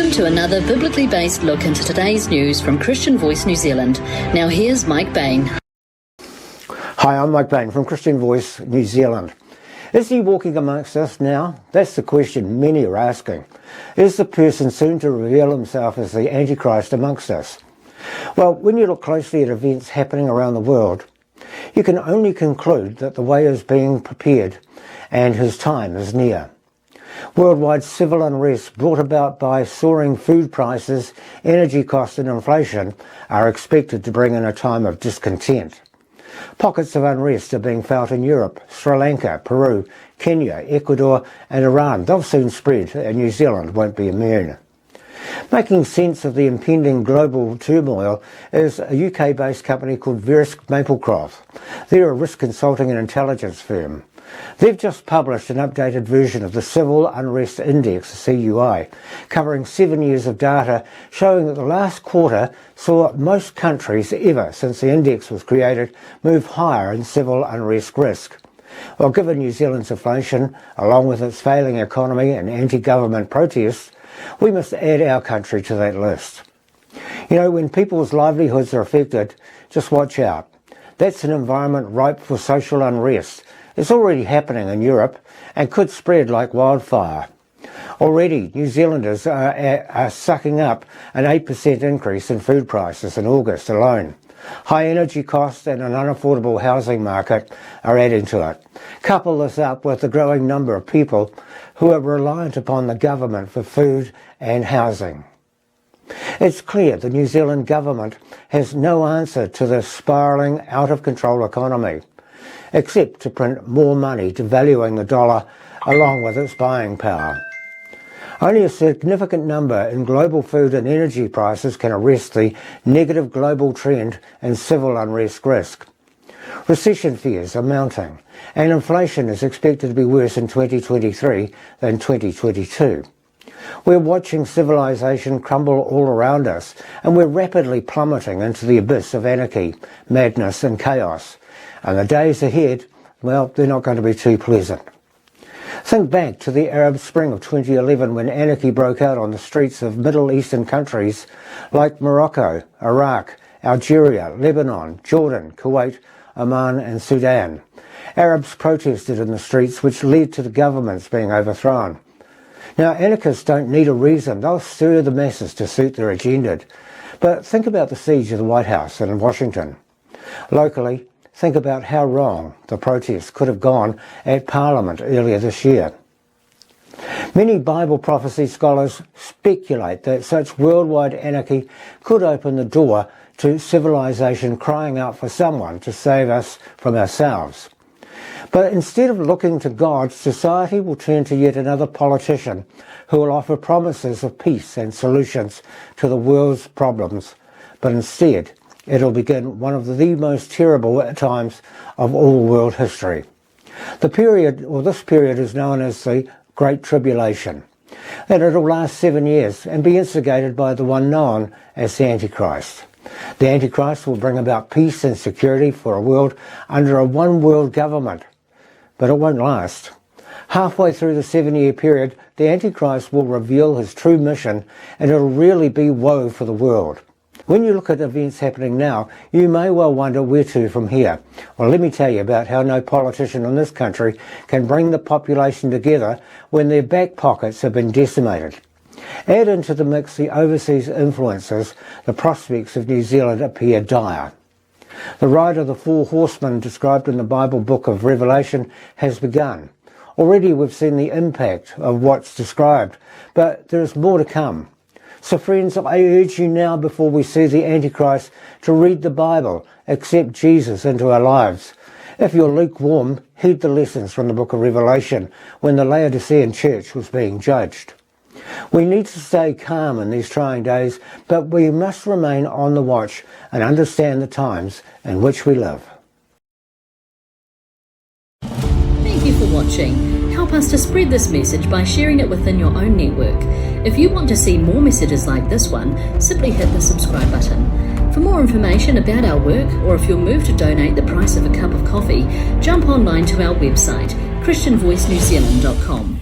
Welcome to another biblically based look into today's news from Christian Voice New Zealand. Now here's Mike Bain. Hi, I'm Mike Bain from Christian Voice New Zealand. Is he walking amongst us now? That's the question many are asking. Is the person soon to reveal himself as the Antichrist amongst us? Well, when you look closely at events happening around the world, you can only conclude that the way is being prepared and his time is near. Worldwide civil unrest brought about by soaring food prices, energy costs and inflation are expected to bring in a time of discontent. Pockets of unrest are being felt in Europe, Sri Lanka, Peru, Kenya, Ecuador and Iran. They'll soon spread, and New Zealand won't be immune. Making sense of the impending global turmoil is a UK-based company called Verisk Maplecroft. They're a risk consulting and intelligence firm. They've just published an updated version of the Civil Unrest Index, CUI, covering 7 years of data showing that the last quarter saw most countries ever since the index was created move higher in civil unrest risk. Well, given New Zealand's inflation, along with its failing economy and anti-government protests, we must add our country to that list. You know, when people's livelihoods are affected, just watch out. That's an environment ripe for social unrest. It's already happening in Europe and could spread like wildfire. Already, New Zealanders are sucking up an 8% increase in food prices in August alone. High energy costs and an unaffordable housing market are adding to it. Couple this up with the growing number of people who are reliant upon the government for food and housing. It's clear the New Zealand government has no answer to this spiralling, out-of-control economy, except to print more money, devaluing the dollar along with its buying power. Only a significant number in global food and energy prices can arrest the negative global trend in civil unrest risk. Recession fears are mounting, and inflation is expected to be worse in 2023 than 2022. We're watching civilization crumble all around us, and we're rapidly plummeting into the abyss of anarchy, madness and chaos. And the days ahead, well, they're not going to be too pleasant. Think back to the Arab Spring of 2011 when anarchy broke out on the streets of Middle Eastern countries like Morocco, Iraq, Algeria, Lebanon, Jordan, Kuwait, Oman and Sudan. Arabs protested in the streets, which led to the governments being overthrown. Now, anarchists don't need a reason. They'll stir the masses to suit their agenda. But think about the siege of the White House in Washington. Locally, think about how wrong the protests could have gone at Parliament earlier this year. Many Bible prophecy scholars speculate that such worldwide anarchy could open the door to civilization crying out for someone to save us from ourselves. But instead of looking to God, society will turn to yet another politician who will offer promises of peace and solutions to the world's problems. But instead, it'll begin one of the most terrible times of all world history. This period is known as the Great Tribulation, and it'll last 7 years and be instigated by the one known as the Antichrist. The Antichrist will bring about peace and security for a world under a one-world government, but it won't last. Halfway through the 7-year period, the Antichrist will reveal his true mission, and it'll really be woe for the world. When you look at events happening now, you may well wonder where to from here. Well, let me tell you about how no politician in this country can bring the population together when their back pockets have been decimated. Add into the mix the overseas influences, the prospects of New Zealand appear dire. The ride of the four horsemen described in the Bible book of Revelation has begun. Already we've seen the impact of what's described, but there is more to come. So friends, I urge you now, before we see the Antichrist, to read the Bible, accept Jesus into our lives. If you're lukewarm, heed the lessons from the book of Revelation when the Laodicean church was being judged. We need to stay calm in these trying days, but we must remain on the watch and understand the times in which we live. Thank you for watching. Help us to spread this message by sharing it within your own network. If you want to see more messages like this one, simply hit the subscribe button. For more information about our work, or if you're moved to donate the price of a cup of coffee, jump online to our website, christianvoicenewzealand.com.